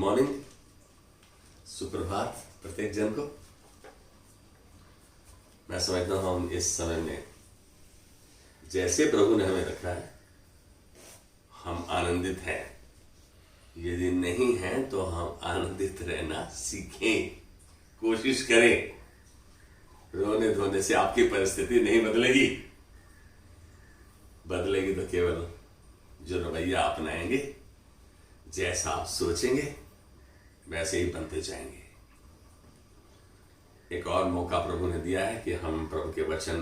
Morning, सुप्रभात प्रत्येक जन को। मैं समझता हूं हम इस समय में जैसे प्रभु ने हमें रखा है हम आनंदित हैं। यदि नहीं हैं तो हम आनंदित रहना सीखें, कोशिश करें। रोने धोने से आपकी परिस्थिति नहीं बदलेगी। बदलेगी तो केवल जो रवैया अपनाएंगे, जैसा आप सोचेंगे वैसे ही बनते जाएंगे। एक और मौका प्रभु ने दिया है कि हम प्रभु के वचन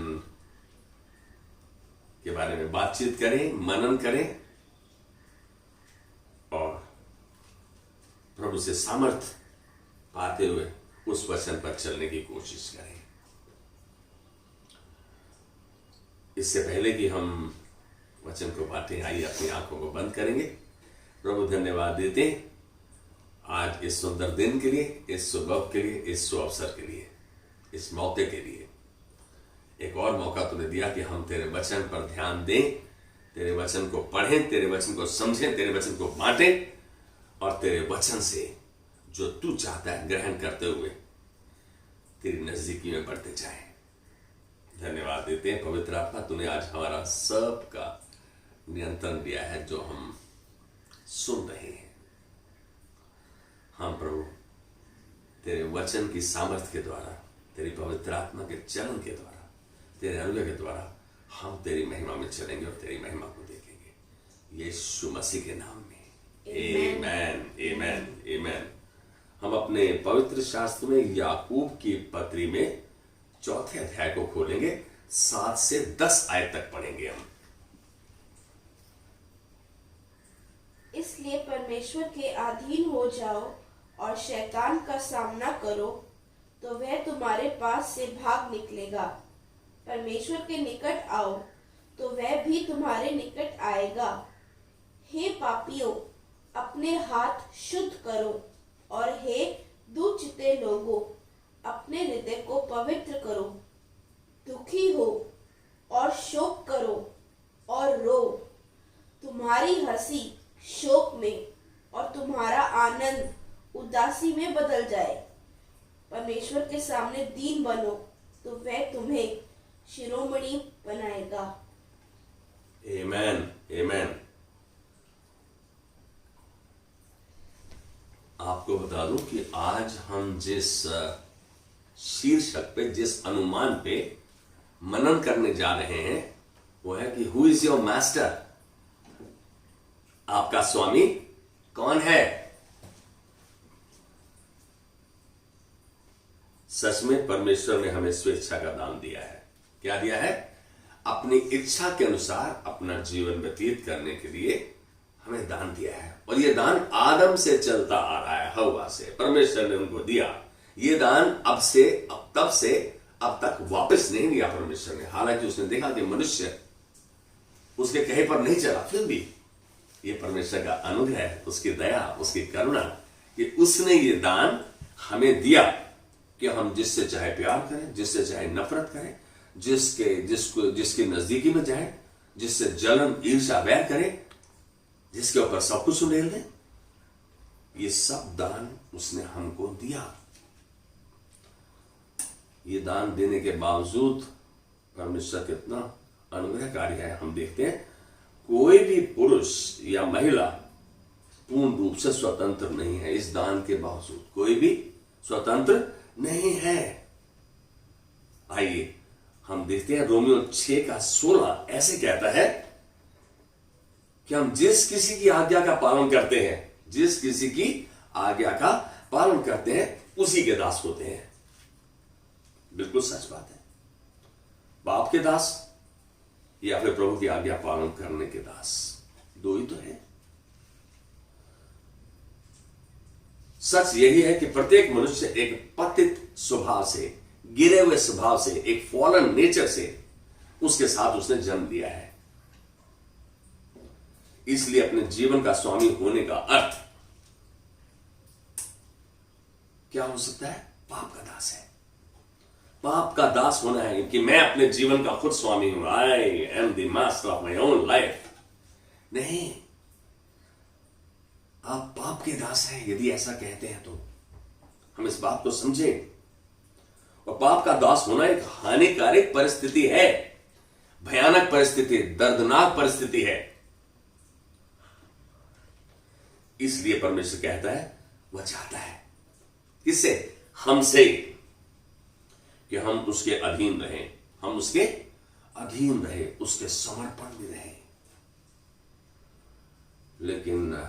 के बारे में बातचीत करें, मनन करें और प्रभु से सामर्थ पाते हुए उस वचन पर चलने की कोशिश करें। इससे पहले कि हम वचन को बांटें, आइए अपनी आंखों को बंद करेंगे। प्रभु धन्यवाद देते हैं आज इस सुंदर दिन के लिए, इस सुबह के लिए, इस सुअवसर के लिए, इस मौके के लिए। एक और मौका तूने दिया कि हम तेरे वचन पर ध्यान दें, तेरे वचन को पढ़ें, तेरे वचन को समझें, तेरे वचन को बांटें और तेरे वचन से जो तू चाहता है ग्रहण करते हुए तेरी नजदीकी में बढ़ते जाएं। धन्यवाद देते हैं पवित्र आत्मा, तूने आज हमारा सबका नियंत्रण दिया है। जो हम सुन रहे हैं, हम प्रभु तेरे वचन की सामर्थ्य के द्वारा, तेरी पवित्र आत्मा के चलन के द्वारा, तेरे अनुग्रह के द्वारा हम तेरी महिमा में चलेंगे और तेरी महिमा को देखेंगे यीशु मसीह के नाम में। आमेन, आमेन, आमेन। हम अपने पवित्र शास्त्र में याकूब की पत्री में 4 अध्याय को खोलेंगे, 7 से 10 आयत तक पढ़ेंगे हम। इसलिए परमेश्वर के अधीन हो जाओ और शैतान का सामना करो तो वह तुम्हारे पास से भाग निकलेगा। परमेश्वर के निकट आओ तो वह भी तुम्हारे निकट आएगा। हे पापियों, अपने हाथ शुद्ध करो और हे दुचिते लोगों, अपने हृदय को पवित्र करो। दुखी हो और शोक करो और रो। तुम्हारी हंसी शोक में और तुम्हारा आनंद उदासी में बदल जाए। परमेश्वर के सामने दीन बनो तो वह तुम्हें शिरोमणि बनाएगा। आमेन, आमेन। आपको बता दूं कि आज हम जिस शीर्षक पे, जिस अनुमान पे मनन करने जा रहे हैं वो है कि हु इज योर मास्टर। आपका स्वामी कौन है? सच में परमेश्वर ने हमें स्वेच्छा का दान दिया है। क्या दिया है? अपनी इच्छा के अनुसार अपना जीवन व्यतीत करने के लिए हमें दान दिया है। और यह दान आदम से चलता आ रहा है, हव्वा से परमेश्वर ने उनको दिया। यह दान तब से अब तक वापस नहीं लिया परमेश्वर ने। हालांकि उसने देखा कि मनुष्य उसके कहे पर नहीं चला, फिर भी ये परमेश्वर का अनुग्रह है, उसकी दया, उसकी करुणा कि उसने ये दान हमें दिया कि हम जिससे चाहे प्यार करें, जिससे चाहे नफरत करें, जिसके नजदीकी में जाए, जिससे जलन ईर्ष्या वैर करें, जिसके ऊपर सब कुछ उंडेल दें। ये सब दान उसने हमको दिया। ये दान देने के बावजूद परमेश्वर कितना अनुग्रहकारी है हम देखते हैं। कोई भी पुरुष या महिला पूर्ण रूप से स्वतंत्र नहीं है। इस दान के बावजूद कोई भी स्वतंत्र नहीं है। आइए हम देखते हैं रोमियो 6:16 ऐसे कहता है कि हम जिस किसी की आज्ञा का पालन करते हैं, जिस किसी की आज्ञा का पालन करते हैं उसी के दास होते हैं। बिल्कुल सच बात है। बाप के दास या फिर प्रभु की आज्ञा पालन करने के दास, दो ही तो है। सच यही है कि प्रत्येक मनुष्य एक पतित स्वभाव से, गिरे हुए स्वभाव से, एक फॉलन नेचर से उसके साथ उसने जन्म लिया है। इसलिए अपने जीवन का स्वामी होने का अर्थ क्या हो सकता है? पाप का दास है। पाप का दास होना है कि मैं अपने जीवन का खुद स्वामी हूं। I am the master of my own life. नहीं, आप पाप के दास हैं यदि ऐसा कहते हैं तो हम इस बात को समझें। और पाप का दास होना एक हानिकारक परिस्थिति है, भयानक परिस्थिति, दर्दनाक परिस्थिति है। इसलिए परमेश्वर कहता है, वह चाहता है किससे? हमसे, कि हम उसके अधीन रहें, हम उसके अधीन रहे, उसके समर्पण में रहे। लेकिन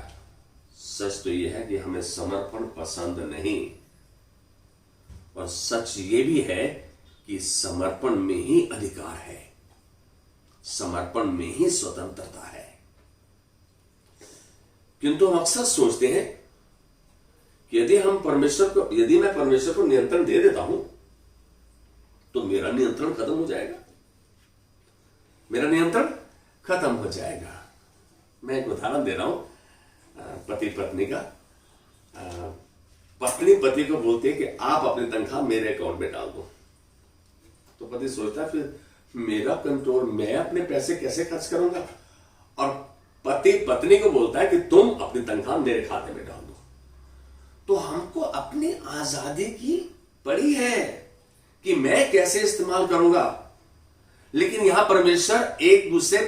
सच तो यह है कि हमें समर्पण पसंद नहीं, और सच ये भी है कि समर्पण में ही अधिकार है, समर्पण में ही स्वतंत्रता है। किंतु हम अक्सर सोचते हैं कि यदि मैं परमेश्वर को नियंत्रण दे देता हूं तो मेरा नियंत्रण खत्म हो जाएगा, मेरा नियंत्रण खत्म हो जाएगा। मैं एक उदाहरण दे रहा हूं, पति पत्नी का। पत्नी पति को बोलती है कि आप अपनी तनख्वाह मेरे अकाउंट में डाल दो, तो पति सोचता है फिर मेरा कंट्रोल, मैं अपने पैसे कैसे खर्च करूंगा? और पति पत्नी को बोलता है कि तुम अपनी तनख्वाह मेरे खाते में डाल दो। तो हमको अपनी आजादी की पड़ी है कि मैं कैसे इस्तेमाल करूंगा। लेकिन यहां परमेश्वर एक दूसरे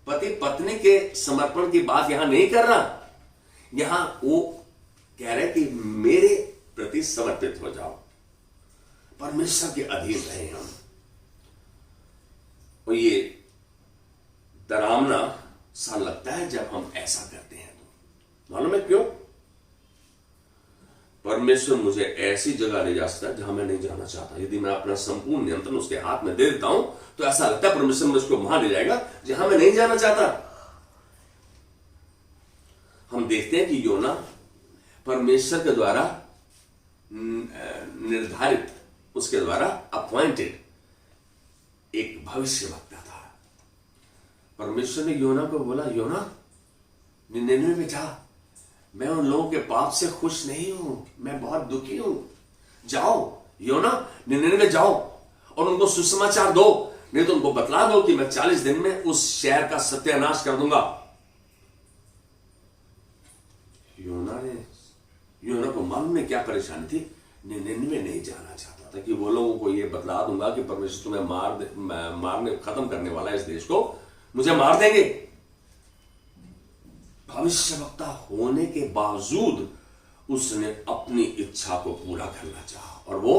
पति पत्नी के समर्पण की बात यहां नहीं कर रहा, यहां वो कह रहे कि मेरे प्रति समर्पित हो जाओ, परमेश्वर के अधीन रहे हम। और ये डरावना सा लगता है जब हम ऐसा करते हैं। तो मालूम है क्यों? परमेश्वर मुझे ऐसी जगह ले जा सकता है जहां मैं नहीं जाना चाहता। यदि मैं अपना संपूर्ण नियंत्रण उसके हाथ में दे देता हूं तो ऐसा लगता है परमेश्वर मुझे उसको वहां ले जाएगा जहां मैं नहीं जाना चाहता। हम देखते हैं कि योना परमेश्वर के द्वारा निर्धारित, उसके द्वारा अपॉइंटेड एक भविष्यवक्ता था। परमेश्वर ने योना को बोला, योना निन्यानवे में जा, मैं उन लोगों के पाप से खुश नहीं हूं, मैं बहुत दुखी हूं। जाओ योना, निन्यानवे जाओ और उनको सुसमाचार दो, नहीं तो उनको बतला दो कि मैं 40 दिन में उस शहर का सत्यानाश कर दूंगा। योना को मालूम नहीं क्या परेशानी थी, निन्यानवे नहीं जाना चाहता था कि वो लोगों को ये बतला दूंगा कि परमेश्वर तुम्हें मारने खत्म करने वाला है, इस देश को मुझे मार देंगे। भविष्यवक्ता होने के बावजूद उसने अपनी इच्छा को पूरा करना चाहा और वो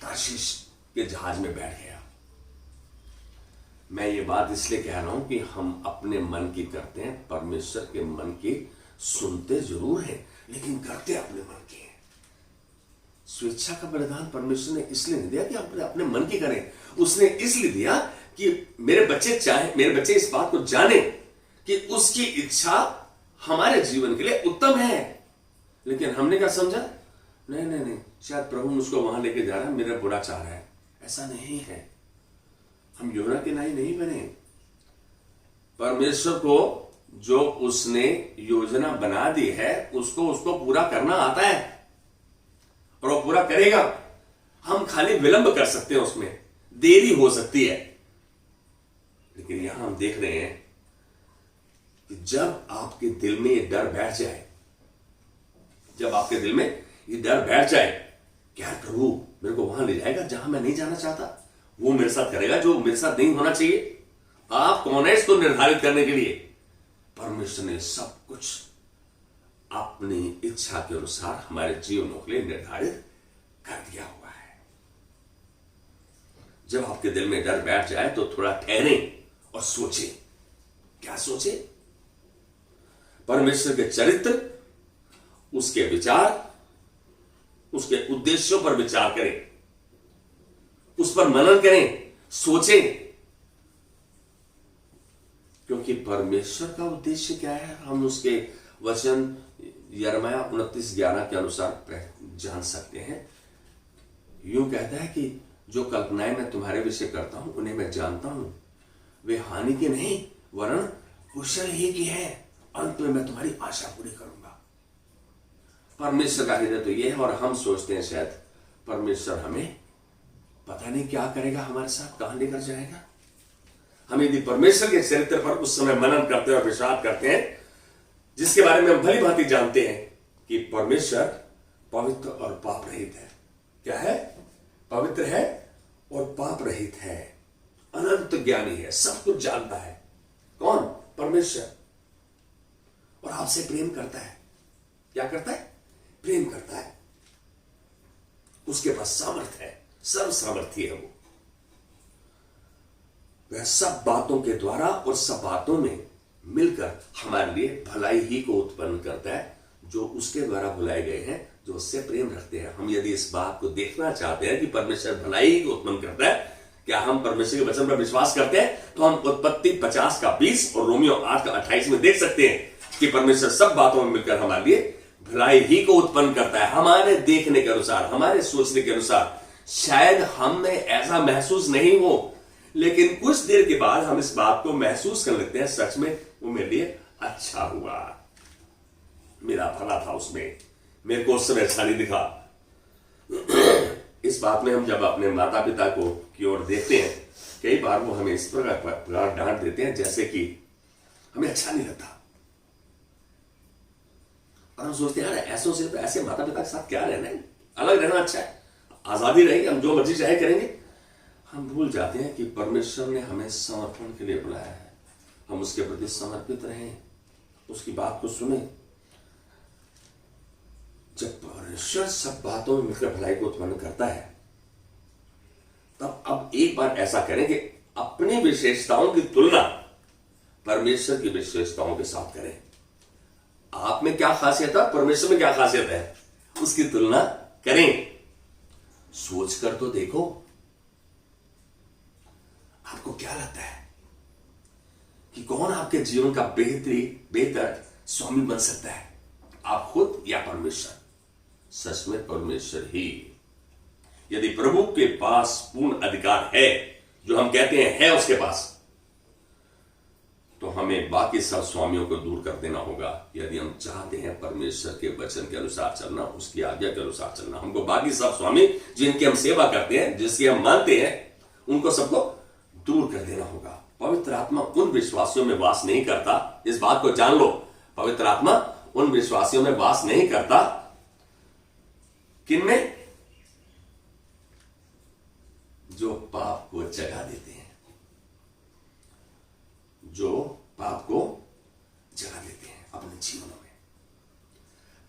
तार्शीश के जहाज में बैठ गया। मैं ये बात इसलिए कह रहा हूं कि हम अपने मन की करते हैं, परमेश्वर के मन की सुनते जरूर हैं लेकिन करते अपने मन की हैं। स्वेच्छा का बलिदान परमेश्वर ने इसलिए नहीं दिया कि अपने मन की करें, उसने इसलिए दिया कि मेरे बच्चे इस बात को जाने कि उसकी इच्छा हमारे जीवन के लिए उत्तम है। लेकिन हमने क्या समझा, नहीं, शायद प्रभु मुझको वहां लेके जा रहा है, मेरा बुरा चाह रहा है। ऐसा नहीं है, हम योना के नाई नहीं बने। परमेश्वर को जो उसने योजना बना दी है उसको पूरा करना आता है और वो पूरा करेगा। हम खाली विलंब कर सकते हैं, उसमें देरी हो सकती है। लेकिन यहां हम देख रहे हैं कि जब आपके दिल में ये डर बैठ जाए, क्या प्रभु मेरे को वहां ले जाएगा जहां मैं नहीं जाना चाहता, वो मेरे साथ करेगा जो मेरे साथ नहीं होना चाहिए। आप कौन है इसको निर्धारित करने के लिए? परमेश्वर ने सब कुछ अपनी इच्छा के अनुसार हमारे जीवनों के लिए निर्धारित कर दिया हुआ है। जब आपके दिल में डर बैठ जाए तो थोड़ा ठहरें और सोचें। क्या सोचें? परमेश्वर के चरित्र, उसके विचार, उसके उद्देश्यों पर विचार करें, उस पर मनन करें, सोचें। क्योंकि परमेश्वर का उद्देश्य क्या है हम उसके वचन यिर्मयाह 29:11 के अनुसार जान सकते हैं। यूं कहता है कि जो कल्पनाएं मैं तुम्हारे विषय करता हूं उन्हें मैं जानता हूं, वे हानि की नहीं वरन कुशल ही की है, अंत में मैं तुम्हारी आशा पूरी करूंगा। परमेश्वर का हृदय तो यह है। और हम सोचते हैं शायद परमेश्वर हमें पता नहीं क्या करेगा, हमारे साथ कहां लेकर जाएगा। हम यदि परमेश्वर के चरित्र पर उस समय मनन करते हैं और विचार करते हैं, जिसके बारे में हम भली भांति जानते हैं, कि परमेश्वर पवित्र और पाप रहित है। क्या है? पवित्र है और पाप रहित है, अनंत ज्ञानी है, सब कुछ जानता है। कौन? परमेश्वर। और आपसे प्रेम करता है। क्या करता है? प्रेम करता है। उसके पास सामर्थ्य है, सर्व सामर्थ्य है वो। वह सब बातों के द्वारा और सब बातों में मिलकर हमारे लिए भलाई ही को उत्पन्न करता है, जो उसके द्वारा बुलाए गए हैं, जो उससे प्रेम रखते हैं। हम यदि इस बात को देखना चाहते हैं कि परमेश्वर भलाई ही को उत्पन्न करता है, क्या हम परमेश्वर के वचन पर विश्वास करते हैं, तो हम उत्पत्ति 50 का 20 और रोमियो 8 का 28 में देख सकते हैं कि परमेश्वर सब बातों में मिलकर हमारे लिए भलाई ही को उत्पन्न करता है। हमारे देखने के अनुसार, हमारे सोचने के अनुसार शायद हमें ऐसा महसूस नहीं हो, लेकिन कुछ देर के बाद हम इस बात को महसूस कर लेते हैं, सच में वो मेरे लिए अच्छा हुआ, मेरा भला था उसमें, मेरे को उस समय अच्छा नहीं दिखा। इस बात में हम जब अपने माता पिता को की ओर देखते हैं, कई बार वो हमें इस प्रकार डांट देते हैं जैसे कि हमें अच्छा नहीं लगता, और हम सोचते हैं ऐसों से, ऐसे माता पिता के साथ क्या रहना है, अलग रहना अच्छा है, आजादी रहेगी, हम जो मर्जी चाहे करेंगे। हम भूल जाते हैं कि परमेश्वर ने हमें समर्पण के लिए बुलाया है, हम उसके प्रति समर्पित रहें, उसकी बात को सुने। जब परमेश्वर सब बातों में मिलकर भलाई को उत्पन्न करता है, तब अब एक बार ऐसा करें कि अपनी विशेषताओं की तुलना परमेश्वर की विशेषताओं के साथ करें। आप में क्या खासियत है, परमेश्वर में क्या खासियत है, उसकी तुलना करें। सोच कर तो देखो, आपको क्या लगता है कि कौन आपके जीवन का बेहतर स्वामी बन सकता है, आप खुद या परमेश्वर? सच में परमेश्वर ही। यदि प्रभु के पास पूर्ण अधिकार है, जो हम कहते हैं है उसके पास, तो हमें बाकी सब स्वामियों को दूर कर देना होगा। यदि हम चाहते हैं परमेश्वर के वचन के अनुसार चलना, उसकी आज्ञा के अनुसार चलना, हमको बाकी सब स्वामी जिनकी हम सेवा करते हैं, जिसकी हम मानते हैं, उनको सबको दूर कर देना होगा। पवित्र आत्मा उन विश्वासियों में वास नहीं करता, इस बात को जान लो। पवित्र आत्मा उन विश्वासियों में वास नहीं करता, किनमें? जो पाप को जगा देते हैं, जो पाप को जगा देते हैं अपने जीवनों में।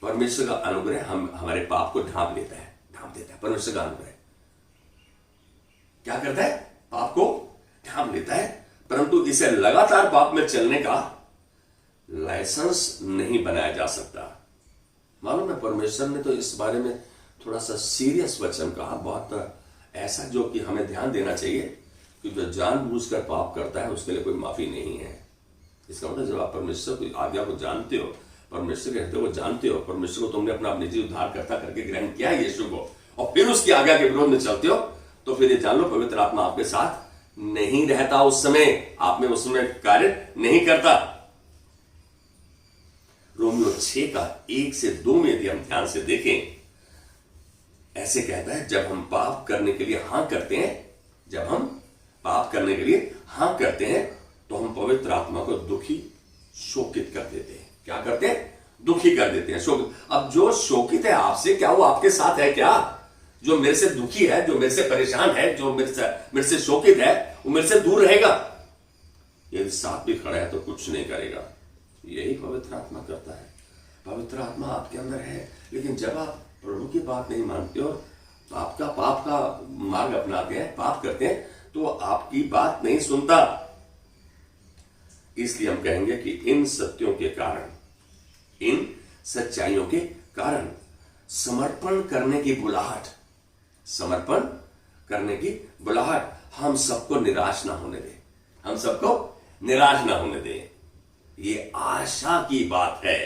परमेश्वर का अनुग्रह हमारे पाप को ढांप देता है। परमेश्वर का अनुग्रह क्या करता है? पाप को ढांप लेता है, परंतु इसे लगातार पाप में चलने का लाइसेंस नहीं बनाया जा सकता। मालूम है, परमेश्वर ने तो इस बारे में थोड़ा सा सीरियस वचन कहा, बहुत ऐसा जो कि हमें ध्यान देना चाहिए कि जो जानबूझकर पाप करता है उसके लिए कोई माफी नहीं है। इसका मतलब जब आप परमेश्वर की आज्ञा को जानते हो, परमेश्वर के हृदय को जानते हो, परमेश्वर को तुमने अपना निजी उद्धारकर्ता करके ग्रहण किया है यीशु को, और फिर उसकी आज्ञा के विरोध में चलते हो, तो फिर ये जान लो पवित्र आत्मा आपके साथ नहीं रहता। उस समय आप में उस समय कार्य नहीं करता। रोमियो 6 का 1 से 2 में यदि हम ध्यान से देखें, ऐसे कहता है, जब हम पाप करने के लिए हां करते हैं, जब हम पाप करने के लिए हां करते हैं, तो हम पवित्र आत्मा को दुखी, शोकित कर देते हैं। क्या करते हैं? दुखी कर देते हैं, शोकित। अब जो शोकित है आपसे, क्या वो आपके साथ है? क्या जो मेरे से दुखी है, जो मेरे से परेशान है, जो मेरे से शोकित है, वो मेरे से दूर रहेगा? यदि साथ भी खड़ा है तो कुछ नहीं करेगा। यही पवित्र आत्मा करता है। पवित्र आत्मा आपके अंदर है, लेकिन जब आप प्रभु की बात नहीं मानते हो, पाप का मार्ग अपनाते हैं, पाप करते हैं, तो आपकी बात नहीं सुनता। इसलिए हम कहेंगे कि इन सत्यों के कारण, इन सच्चाइयों के कारण समर्पण करने की बुलाहट, समर्पण करने की बुलाहट हम सबको निराश ना होने दे, हम सबको निराश ना होने दे। ये आशा की बात है,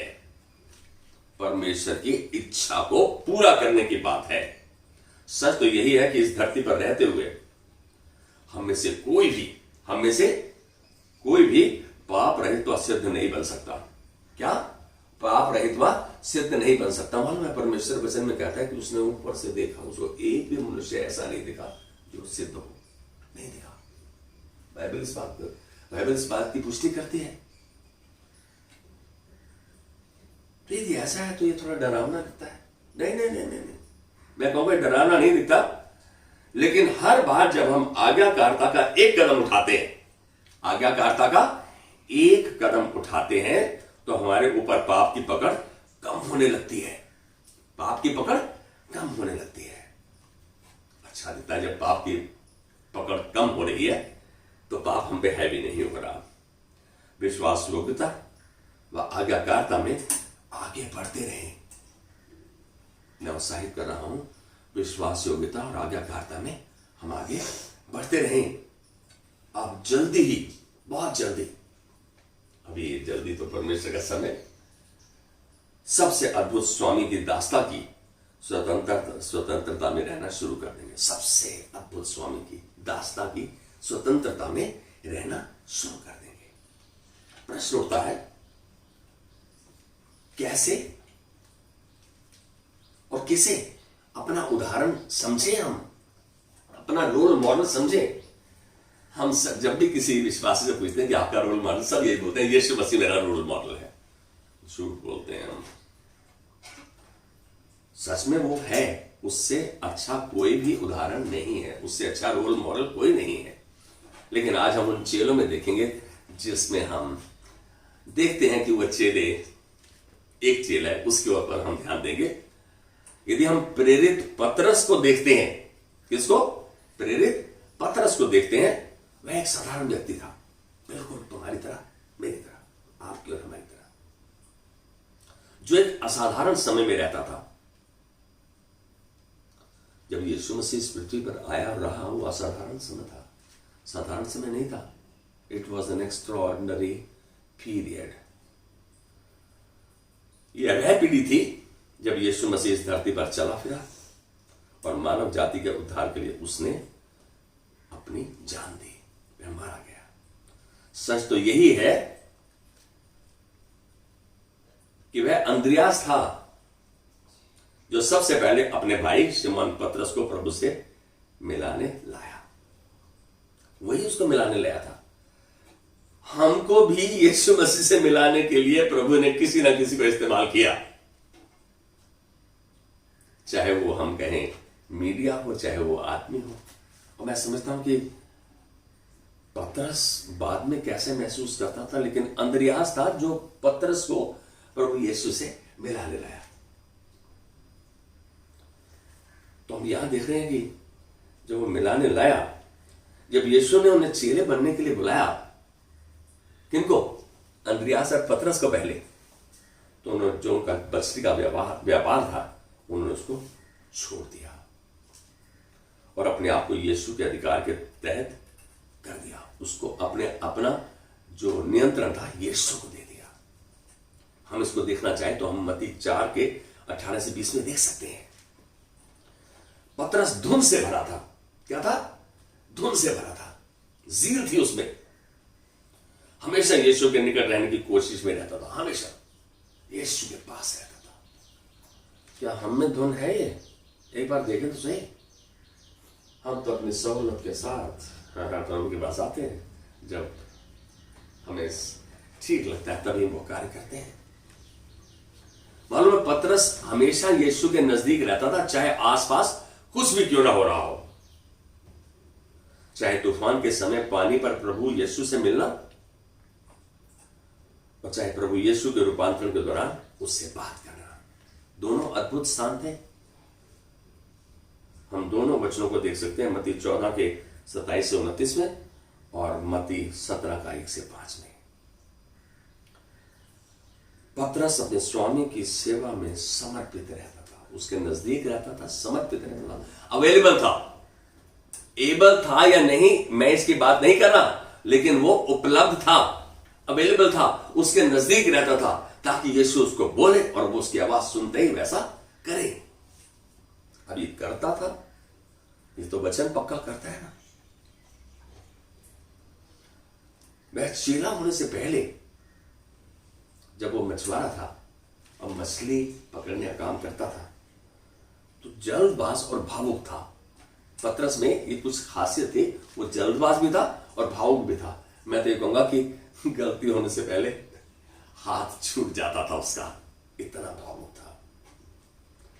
परमेश्वर की इच्छा को पूरा करने की बात है। सच तो यही है कि इस धरती पर रहते हुए हम में से कोई भी पाप रहित व सिद्ध नहीं बन सकता। क्या? पाप रहित व सिद्ध नहीं बन सकता। मालूम है, परमेश्वर वचन में कहता है कि उसने ऊपर से देखा, उसको एक भी मनुष्य ऐसा नहीं दिखा जो सिद्ध हो, नहीं दिखा। बाइबल इस बात की पुष्टि करती है। तो यदि ऐसा है तो ये थोड़ा डरावना दिखता है। नहीं नहीं नहीं नहीं नहीं, मैं कहूंगा डरावना नहीं दिखता, लेकिन हर बार जब हम आज्ञाकारिता का एक कदम उठाते हैं, आज्ञाकारिता का एक कदम उठाते हैं, तो हमारे ऊपर पाप की पकड़ कम होने लगती है। पाप की पकड़ कम होने लगती है। अच्छा दिखता है जब पाप की पकड़ कम हो रही है, तो पाप हम पे हैवी नहीं हो रहा। विश्वास योग्यता व आज्ञाकारिता में आगे बढ़ते रहें। मैं उत्साहित कर रहा हूं, विश्वास योग्यता और आज्ञाकारिता में हम आगे बढ़ते रहें। अब जल्दी ही, बहुत जल्दी, अभी जल्दी तो परमेश्वर का समय, सबसे अद्भुत स्वामी की दास्ता की स्वतंत्रता में रहना शुरू कर देंगे। सबसे अद्भुत स्वामी की दास्ता की स्वतंत्रता में रहना शुरू कर देंगे। प्रश्न उठता है, कैसे और किसे अपना उदाहरण समझे, हम अपना रोल मॉडल समझे। हम सब जब भी किसी विश्वासी से पूछते हैं कि आपका रोल मॉडल, सब यही बोलते हैं यीशु मसीह मेरा रोल मॉडल है। झूठ बोलते हैं हम। सच में वो है, उससे अच्छा कोई भी उदाहरण नहीं है, उससे अच्छा रोल मॉडल कोई नहीं है। लेकिन आज हम उन चेलों में देखेंगे जिसमें हम देखते हैं कि वह चेले, एक चेला है, उसके ऊपर हम ध्यान देंगे। यदि हम प्रेरित पतरस को देखते हैं, किसको? प्रेरित पतरस को देखते हैं, वह एक साधारण व्यक्ति था, बिल्कुल तुम्हारी तरह, मेरी तरह, आपकी और हमारी तरह, जो एक असाधारण समय में रहता था। जब यीशु मसीह इस पृथ्वी पर आया और रहा, वो असाधारण समय था, साधारण समय नहीं था। It was an extraordinary period. यह वह पीढ़ी थी जब यीशु मसीह इस धरती पर चला फिरा और मानव जाति के उद्धार के लिए उसने अपनी जान दी, वह मारा गया। सच तो यही है कि वह अंद्रियास था जो सबसे पहले अपने भाई शिमोन पतरस को प्रभु से मिलाने लाया। वही उसको मिलाने लाया था। हमको भी यीशु मसीह से मिलाने के लिए प्रभु ने किसी ना किसी को इस्तेमाल किया, चाहे वो हम कहें मीडिया हो, चाहे वो आदमी हो। और मैं समझता हूं कि पतरस बाद में कैसे महसूस करता था, लेकिन अंद्रियास था जो पतरस को प्रभु यीशु से मिलाने लाया। तो हम यहां देख रहे हैं कि जब वो मिलाने लाया, जब यीशु ने उन्हें चेले बनने के लिए बुलाया, किनको? अंद्रियास और पतरस को पहले, तो उन्होंने जो उनका बस्ती का व्यापार था, उन्होंने उसको छोड़ दिया और अपने आप को यीशु के अधिकार के तहत कर दिया। उसको अपना जो नियंत्रण था यीशु को दे दिया। हम इसको देखना चाहें तो हम मत्ती 4 के 18 से 20 में देख सकते हैं। पतरस धुन से भरा था। क्या था? धुन से भरा था, जील थी उसमें, हमेशा यीशु के निकट रहने की कोशिश में रहता था, हमेशा यीशु के पास रहता था। क्या हम में धुन है ये? एक बार देखें तो सही। हम तो अपनी सहूलत के साथ प्रभु के पास आते हैं, जब हमें ठीक लगता है तभी वो कार्य करते हैं। मालूम है, पतरस हमेशा यीशु के नजदीक रहता था, चाहे आसपास कुछ भी क्यों ना हो रहा हो। चाहे तूफान के समय पानी पर प्रभु यीशु से मिलना, और चाहे प्रभु यीशु के रूपांतरण के दौरान उससे बात करना, दोनों अद्भुत स्थान थे। हम दोनों वचनों को देख सकते हैं, मत्ती 14 के 27 से 29 में और मत्ती 17 का 1 से 5 में। पतरस अपने स्वामी की सेवा में समर्पित रहता था, उसके नजदीक रहता था, समर्पित रहता था, अवेलेबल था। एबल था या नहीं, मैं इसकी बात नहीं कर रहा, लेकिन वो उपलब्ध था, अवेलेबल था, उसके नजदीक रहता था, ताकि यीशु उसको बोले और वो उसकी आवाज सुनते ही वैसा करे। अभी करता था, ये तो वचन पक्का करता है ना। वह चेला होने से पहले जब वो मछुआरा था और मछली पकड़ने का काम करता था, तो जल्दबाज और भावुक था। पतरस में ये कुछ खासियत थी, वो जल्दबाज भी था और भावुक भी था। मैं तो ये कहूंगा कि गलती होने से पहले हाथ छूट जाता था उसका, इतना भावुक था,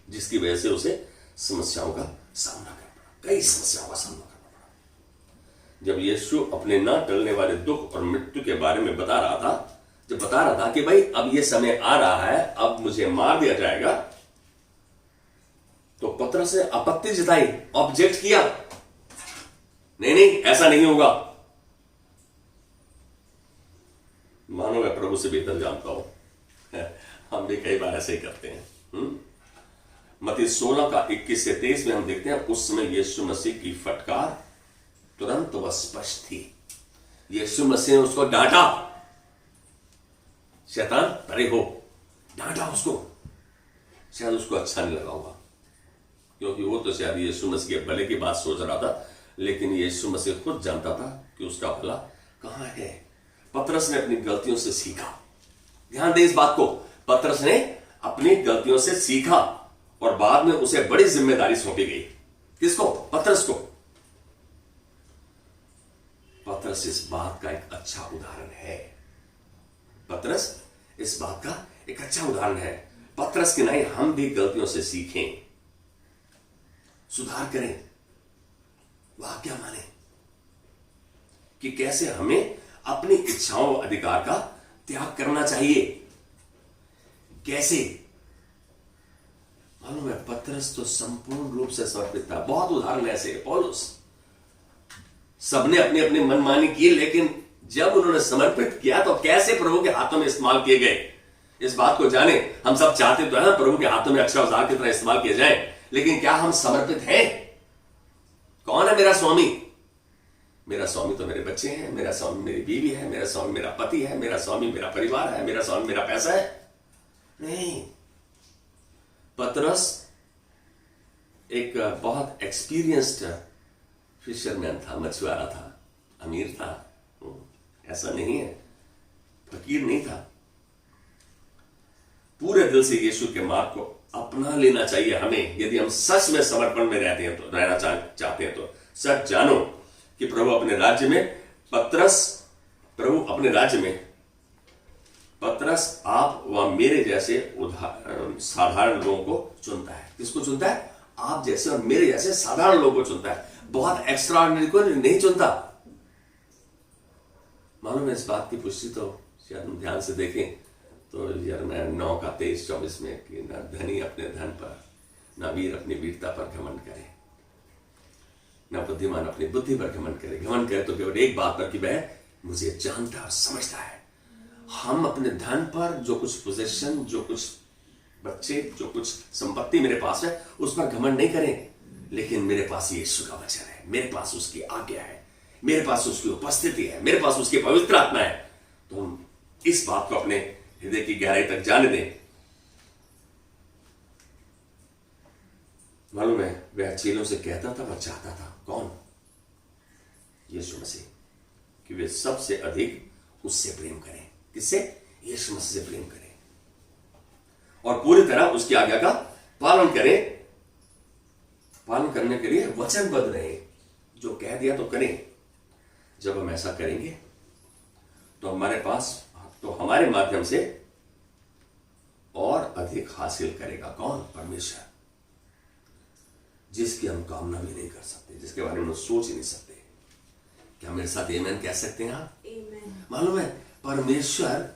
जिसकी वजह से उसे समस्याओं का सामना करना पड़ा, कई समस्याओं का सामना करना पड़ा। जब यीशु अपने ना टलने वाले दुख और मृत्यु के बारे में बता रहा था, जब बता रहा था कि भाई अब ये समय आ रहा है, अब मुझे मार दिया जाएगा, तो पतरस ने आपत्ति जताई, ऑब्जेक्ट किया, नहीं नहीं ऐसा नहीं होगा। मानो मैं प्रभु से बेहतर जानता हूं, हम भी कई बार ऐसे ही करते हैं। मत्ती 16 का 21 से 23 में हम देखते हैं, उस समय यीशु मसीह की फटकार तुरंत व स्पष्ट थी। यीशु मसीह ने उसको डांटा, शैतान परे हो, डांटा उसको। शायद उसको अच्छा नहीं लगा होगा, क्योंकि वो तो शायद यीशु मसीह के भले की बात सोच रहा था, लेकिन यीशु मसीह खुद जानता था कि उसका भला कहां है। पतरस ने अपनी गलतियों से सीखा, ध्यान दे इस बात को, पतरस ने अपनी गलतियों से सीखा और बाद में उसे बड़ी जिम्मेदारी सौंपी गई। किसको? पतरस को। पतरस इस बात का एक अच्छा उदाहरण है। पतरस इस बात का एक अच्छा उदाहरण है। पतरस की नहीं, हम भी गलतियों से सीखें, सुधार करें, वाक्य माने कि कैसे हमें अपनी इच्छाओं व अधिकार का त्याग करना चाहिए। कैसे? मालूम है, पतरस तो संपूर्ण रूप से समर्पित था। बहुत उदाहरण ऐसे है। पौलुस, सबने अपनी अपनी मनमानी की, लेकिन जब उन्होंने समर्पित किया तो कैसे प्रभु के हाथों में इस्तेमाल किए गए। इस बात को जाने, हम सब चाहते तो है प्रभु के हाथों में अक्षय औजार की तरह इस्तेमाल किए जाए, लेकिन क्या हम समर्पित हैं? कौन है मेरा स्वामी? मेरा स्वामी तो मेरे बच्चे हैं, मेरा स्वामी मेरी बीवी है, मेरा स्वामी मेरा पति है, मेरा स्वामी मेरा परिवार है, मेरा स्वामी मेरा पैसा है? नहीं। पतरस एक बहुत एक्सपीरियंस्ड फिशरमैन था, मछुआरा था, अमीर था, ऐसा नहीं है, फकीर नहीं था। पूरे दिल से यीशु के मार्ग को अपना लेना चाहिए हमें, यदि हम सच में समर्पण में रहते हैं, तो रहना चाहते हैं। तो सच जानो कि प्रभु अपने राज्य में पतरस आप व मेरे जैसे साधारण लोगों को चुनता है। किसको चुनता है? आप जैसे और मेरे जैसे साधारण लोगों को चुनता है, बहुत एक्स्ट्राऑर्डिनरी को नहीं चुनता। मालूम है, इस बात की पुष्टि तो शायद हम ध्यान से देखें तो यिर्मयाह 9 का 23-24 में कि न धनी अपने धन पर, न वीर अपनी वीरता पर घमंड करे, न बुद्धिमान अपनी बुद्धि पर घमंड करे। घमंड करे तो केवल एक बात पर कि वह मुझे जानता और समझता है। हम अपने धन पर, जो कुछ पोजीशन, जो कुछ बच्चे, जो कुछ संपत्ति मेरे पास है, उस पर घमंड नहीं करें, लेकिन मेरे पास यीशु का वचन है, मेरे पास उसकी आज्ञा है, मेरे पास उसकी उपस्थिति है, मेरे पास उसकी पवित्र आत्मा है। तो हम इस बात को अपने हृदय की गहराई तक जाने दें। मालूम है, वह चेलों से कहता था, वह चाहता था, कौन? यीशु मसीह, कि वे सबसे अधिक उससे प्रेम करें। किससे? यीशु मसीह से प्रेम करें और पूरी तरह उसकी आज्ञा का पालन करें। पालन करने के लिए वचनबद्ध रहे, जो कह दिया तो करें। जब हम ऐसा करेंगे तो हमारे माध्यम से और अधिक हासिल करेगा कौन? परमेश्वर, जिसकी हम कामना भी नहीं कर सकते, जिसके बारे में हम सोच ही नहीं सकते। क्या मेरे साथ आमेन कह सकते हैं आप? मालूम है, परमेश्वर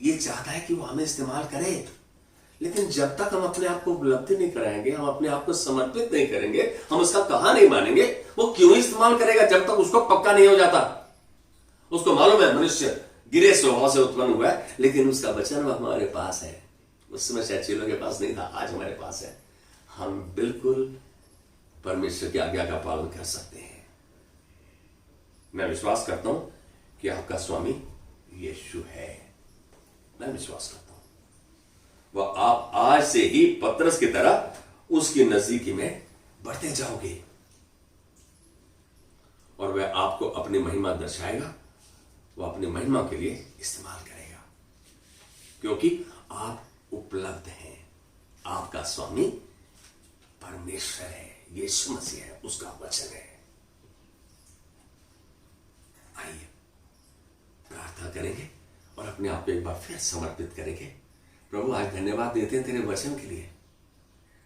ये चाहता है कि वो हमें इस्तेमाल करे, लेकिन जब तक हम अपने आप को उपलब्धि नहीं कराएंगे, हम अपने आप को समर्पित नहीं करेंगे, हम उसका कहा नहीं मानेंगे, वो क्यों इस्तेमाल करेगा जब तक उसको पक्का नहीं हो जाता। उसको मालूम है मनुष्य गिरे स्वभाव से उत्पन्न हुआ है, लेकिन उसका वचन हमारे पास है। उस समय शायद चेलों के पास नहीं था, आज हमारे पास है। हम बिल्कुल परमेश्वर की आज्ञा का पालन कर सकते हैं। मैं विश्वास करता हूं कि आपका स्वामी यीशु है। मैं विश्वास करता हूं वह आप आज से ही पतरस की तरह उसकी नजदीकी में बढ़ते जाओगे और वह आपको अपनी महिमा दर्शाएगा। वह अपनी महिमा के लिए इस्तेमाल करेगा, क्योंकि आप उपलब्ध हैं। आपका स्वामी परमेश्वर है, यीशु मसीह है, उसका वचन है। आइए प्रार्थना करेंगे और अपने आप को एक बार फिर समर्पित करेंगे। प्रभु आज धन्यवाद देते हैं तेरे वचन के लिए।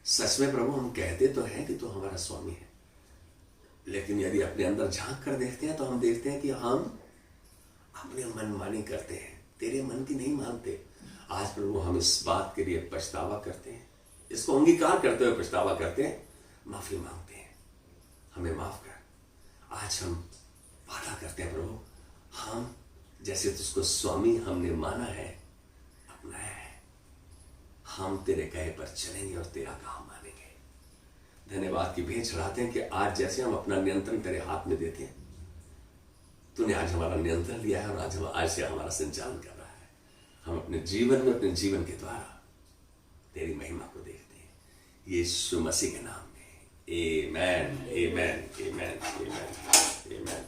सच में प्रभु हम कहते तो हैं कि तू हमारा स्वामी है, लेकिन यदि अपने अंदर झांक कर देखते हैं तो हम देखते हैं कि हम अपने मनमानी करते हैं, तेरे मन की नहीं मानते। आज प्रभु हम इस बात के लिए पछतावा करते हैं, इसको अंगीकार करते हुए पछतावा करते हैं, माफी मांगते हैं, हमें माफ कर। आज हम वादा करते हैं प्रभु, हम जैसे तुझको स्वामी हमने माना है, अपनाया है, हम तेरे कहे पर चलेंगे और तेरा काम मानेंगे। धन्यवाद की भेंट चढ़ाते हैं कि आज जैसे हम अपना नियंत्रण तेरे हाथ में देते हैं, तूने आज हमारा नियंत्रण लिया है और आज से हमारा संचालन कर रहा है। हम अपने जीवन में, अपने जीवन के द्वारा तेरी महिमा को देखते हैं, यीशु मसीह के नाम में। आमेन, आमेन, आमेन, आमेन, आमेन।